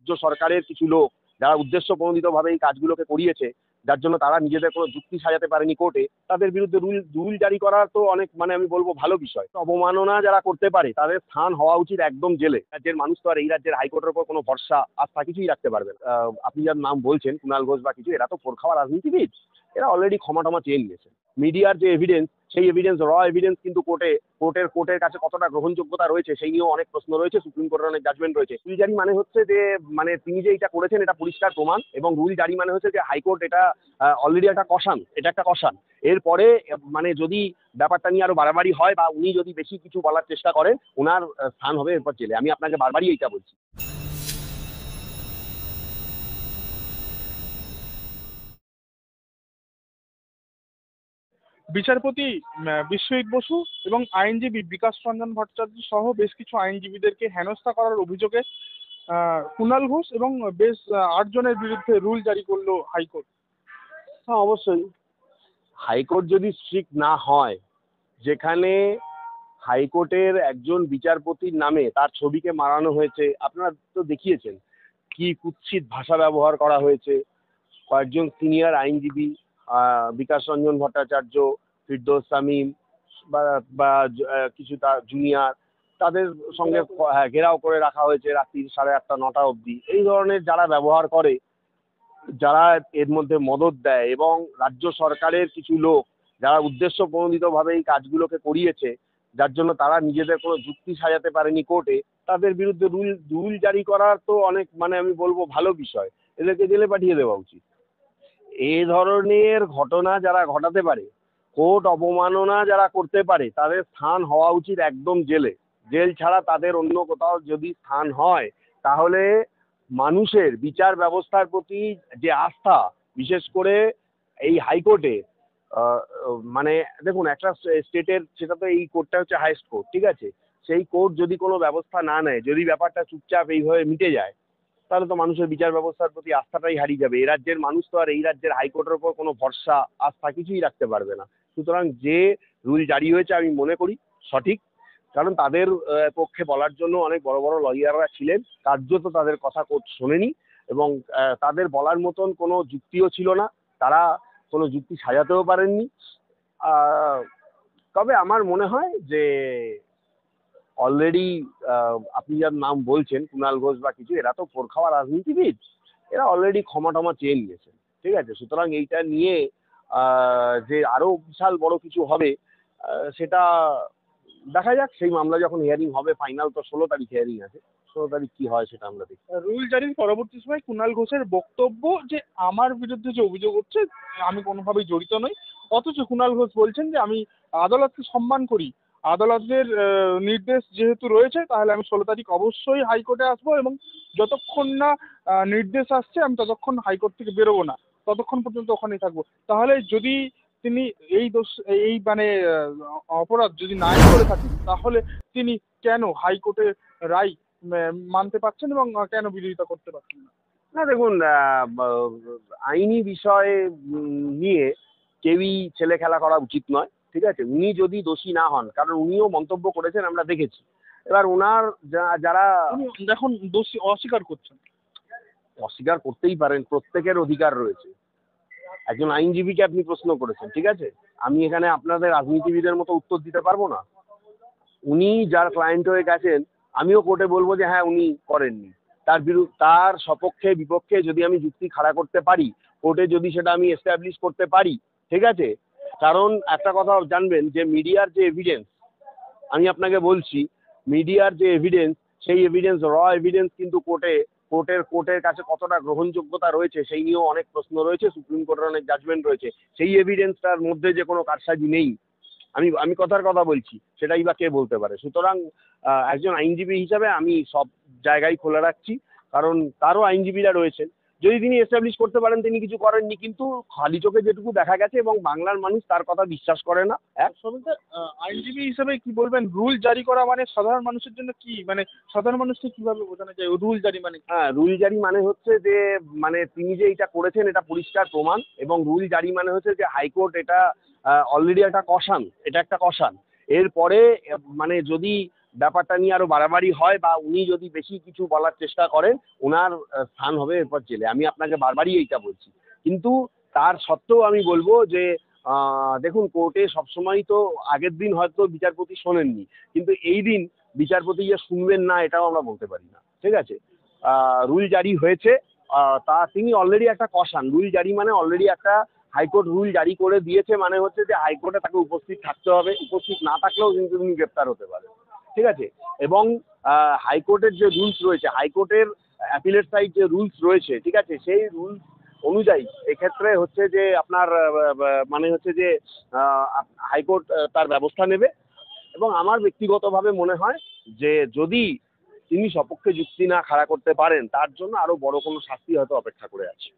রাজ্য সরকারের কিছু লোক যারা উদ্দেশ্যপ্রণোদিতভাবে এই কাজগুলোকে করিয়েছে, যার জন্য তারা নিজেদের কোনো যুক্তি সাজাতে পারেনি কোর্টে, তাদের বিরুদ্ধে রুল জারি করা তো অনেক আমি বলবো ভালো বিষয়। অবমাননা যারা করতে পারে তাদের স্থান হওয়া উচিত একদম জেলে। রাজ্যের মানুষ তো আর এই রাজ্যের হাইকোর্টের উপর কোনো ভরসা আস্থা কিছুই রাখতে পারবে না। আপনি যার নাম বলছেন কুণাল ঘোষ বা কিছু, এরা তো ফোর খাওয়া রাজনীতিবিদ, এরা অলরেডি ক্ষমা টমা চেয়ে নিয়েছে। মিডিয়ার যে এভিডেন্স, সেই এভিডেন্স এভিডেন্স কিন্তু কোর্টের কাছে কতটা গ্রহণযোগ্যতা রয়েছে সেই নিয়েও অনেক প্রশ্ন রয়েছে। সুপ্রিম কোর্টের অনেক জাজমেন্ট রয়েছে। রুল জারি মানে হচ্ছে যে তিনি যে এটা করেছেন এটা পরিষ্কার প্রমাণ, এবং রুল জারি মানে হচ্ছে যে হাইকোর্ট এটা অলরেডি একটা কষান, এটা একটা কষান। এরপরে যদি ব্যাপারটা নিয়ে আরো বাড়াবাড়ি হয় বা উনি যদি বেশি কিছু বলার চেষ্টা করেন, ওনার স্থান হবে এরপর জেলে। আমি আপনাকে বারবারই এইটা বলছি। বিচারপতি বিশ্বজিৎ বসু এবং আইনজীবী বিকাশ রঞ্জন ভট্টাচার্য সহ বেশ কিছু আইনজীবীদেরকে হেনস্থা করার অভিযোগে কুণাল ঘোষ এবং বেশ 8 জনের বিরুদ্ধে রুল জারি করলো হাইকোর্ট। হ্যাঁ, অবশ্যই। হাইকোর্ট যদি স্ট্রিক্ট না হয়, যেখানে হাইকোর্টের একজন বিচারপতির নামে তার ছবিকে মারানো হয়েছে, আপনারা তো দেখিয়েছেন কি কুৎসিত ভাষা ব্যবহার করা হয়েছে। কয়েকজন সিনিয়র আইনজীবী, বিকাশ রঞ্জন ভট্টাচার্য, ফিরদৌস তামিম বা বা কিছু তার জুনিয়র, তাদের সঙ্গে ঘেরাও করে রাখা হয়েছে রাত্রি 8:30 9টা অবধি। এই ধরনের যারা ব্যবহার করে, যারা এর মধ্যে মদদ দেয়, এবং রাজ্য সরকারের কিছু লোক যারা উদ্দেশ্যপ্রণোদিতভাবে এই কাজগুলোকে করিয়েছে, যার জন্য তারা নিজেদের কোনো যুক্তি সাজাতে পারেনি কোর্টে, তাদের বিরুদ্ধে রুল জারি করার তো অনেক আমি বলবো ভালো বিষয়। এদেরকে জেলে পাঠিয়ে দেওয়া উচিত। এই ধরনের ঘটনা যারা ঘটাতে পারে, কোর্ট অবমাননা যারা করতে পারে, তাদের স্থান হওয়া উচিত একদম জেলে। জেল ছাড়া তাদের অন্য কোথাও যদি স্থান হয়, তাহলে মানুষের বিচার ব্যবস্থার প্রতি যে আস্থা, বিশেষ করে এই হাইকোর্টে, দেখুন একটা স্টেটের, সেটা তো এই কোর্টটা হচ্ছে হাইয়েস্ট কোর্ট, ঠিক আছে, সেই কোর্ট যদি কোনো ব্যবস্থা না নেয়, যদি ব্যাপারটা চুপচাপ এইভাবে মিটে যায়, তাহলে তো মানুষের বিচার ব্যবস্থার প্রতি আস্থাটাই হারিয়ে যাবে। এই রাজ্যের মানুষ তো আর এই রাজ্যের হাইকোর্টের উপর কোনো ভরসা আস্থা কিছুই রাখতে পারবে না। সুতরাং যে রুল জারি হয়েছে আমি মনে করি সঠিক, কারণ তাদের পক্ষে বলার জন্য অনেক বড় বড় লয়াররা ছিলেন, কার্যত তাদের কথা কোর্ট শোনেনি, এবং তাদের বলার মতন কোনো যুক্তিও ছিল না, তারা কোনো যুক্তি সাজাতেও পারেননি। তবে আমার মনে হয় যে অলরেডি আপনি যার নাম বলছেন কুণাল ঘোষ বা কিছু, এরা তো ফোর খাওয়া রাজনীতিবিদ, এরা অলরেডি ক্ষমা টমা চেয়ে নিয়েছেন, ঠিক আছে। সুতরাং এইটা নিয়ে যে আরো বিশাল বড় কিছু হবে, সেটা দেখা যাক। সেই মামলা যখন হিয়ারিং হবে, ফাইনাল তো 16 তারিখ হিয়ারিং আছে, 16 তারিখ কি হয় সেটা আমরা দেখি। রুল জারির পরবর্তী সময় কুণাল ঘোষের বক্তব্য যে আমার বিরুদ্ধে যে অভিযোগ হচ্ছে আমি কোনোভাবেই জড়িত নই, অথচ কুণাল ঘোষ বলছেন যে আমি আদালতকে সম্মান করি, আদালতের নির্দেশ যেহেতু রয়েছে তাহলে আমি 16 তারিখ অবশ্যই হাইকোর্টে আসবো, এবং যতক্ষণ না নির্দেশ আসছে আমি ততক্ষণ হাইকোর্ট থেকে বেরোবো না, ততক্ষণ পর্যন্ত ওখানেই থাকবো। তাহলে যদি তিনি এই অপরাধ যদি নাই করে থাকেন, তাহলে তিনি কেন হাইকোর্টের রায় মানতে পারছেন এবং কেন বিরোধিতা করতে পারছেন না? না, দেখুন, আইনি বিষয় নিয়ে কেউই ছেলে খেলা করা উচিত নয়, ঠিক আছে। উনি যদি দোষী না হন, কারণ উনিও মন্তব্য করেছেন, আমরা দেখেছি। এবার ওনার যারা এখন দোষী অস্বীকার করছেন, অস্বীকার করতেই পারেন, প্রত্যেকের অধিকার রয়েছে। একজন আইনজীবীকে আপনি প্রশ্ন করেছেন, ঠিক আছে, আমি এখানে আপনাদের রাজনীতিবিদের মতো উত্তর দিতে পারবো না। উনি যার ক্লায়েন্ট হয়ে গেছেন, আমিও কোর্টে বলবো যে হ্যাঁ উনি করেননি। তার সপক্ষে বিপক্ষে যদি আমি যুক্তি খাড়া করতে পারি, কোর্টে যদি সেটা আমি এস্টাবলিশ করতে পারি, ঠিক আছে। কারণ একটা কথা জানবেন যে মিডিয়ার যে এভিডেন্স, আমি আপনাকে বলছি, মিডিয়ার যে এভিডেন্স, সেই এভিডেন্স এভিডেন্স কিন্তু কোর্টের কাছে কতটা গ্রহণযোগ্যতা রয়েছে সেই নিয়েও অনেক প্রশ্ন রয়েছে। সুপ্রিম কোর্টের অনেক জাজমেন্ট রয়েছে। সেই এভিডেন্সটার মধ্যে যে কোনো কারসাজি নেই, আমি কথার কথা বলছি, সেটাই বা কে বলতে পারে। সুতরাং একজন আইনজীবী হিসাবে আমি সব জায়গায় খোলা রাখছি, কারণ তারও আইনজীবীরা রয়েছেন। যদি তিনি এস্টাবলিশ করতে পারেন তিনি কিছু করেননি, কিন্তু খালি চোখে যেটুকু দেখা গেছে, এবং বাংলার মানুষ তার কথা বিশ্বাস করে না। আইনজীবী হিসেবে কি বলবেন, রুল জারি করা মানে সাধারণ মানুষের জন্য কি, সাধারণ মানুষকে কিভাবে বোঝানো যায় রুল জারি মানে? হ্যাঁ, রুল জারি মানে হচ্ছে যে তিনি যে এটা করেছেন এটা পরিষ্কার প্রমাণ, এবং রুল জারি মানে হচ্ছে যে হাইকোর্ট এটা অলরেডি একটা কষান, এটা একটা কষান। এরপরে যদি ব্যাপারটা নিয়ে আরো বাড়াবাড়ি হয় বা উনি যদি বেশি কিছু বলার চেষ্টা করেন, ওনার স্থান হবে এরপর জেলে। আমি আপনাকে বারবারই এইটা বলছি। কিন্তু তার সত্ত্বেও আমি বলবো যে দেখুন, কোর্টে সবসময় তো আগের দিন হয়তো বিচারপতি শোনেননি, কিন্তু এই দিন বিচারপতি যে শুনবেন না এটাও আমরা বলতে পারি না। ঠিক আছে, রুল জারি হয়েছে, তা তিনি অলরেডি একটা কষান রুল জারি মানে অলরেডি একটা হাইকোর্ট রুল জারি করে দিয়েছে, মানে হচ্ছে যে হাইকোর্টে তাকে উপস্থিত থাকতে হবে, উপস্থিত না থাকলেও কিন্তু তিনি গ্রেপ্তার হতে পারেন। ঠিক আছে, এবং হাইকোর্টের যে রুলস রয়েছে, হাইকোর্টের অ্যাপিলেট সাইড যে রুলস রয়েছে, ঠিক আছে, সেই রুলস অনুযায়ী এক্ষেত্রে হচ্ছে যে আপনার মানে হচ্ছে যে হাইকোর্ট তার ব্যবস্থা নেবে। এবং আমার ব্যক্তিগতভাবে মনে হয় যে যদি তিনি সপক্ষে যুক্তি না খাড়া করতে পারেন, তার জন্য আরো বড় কোনো শাস্তি হয়তো অপেক্ষা করে আছে।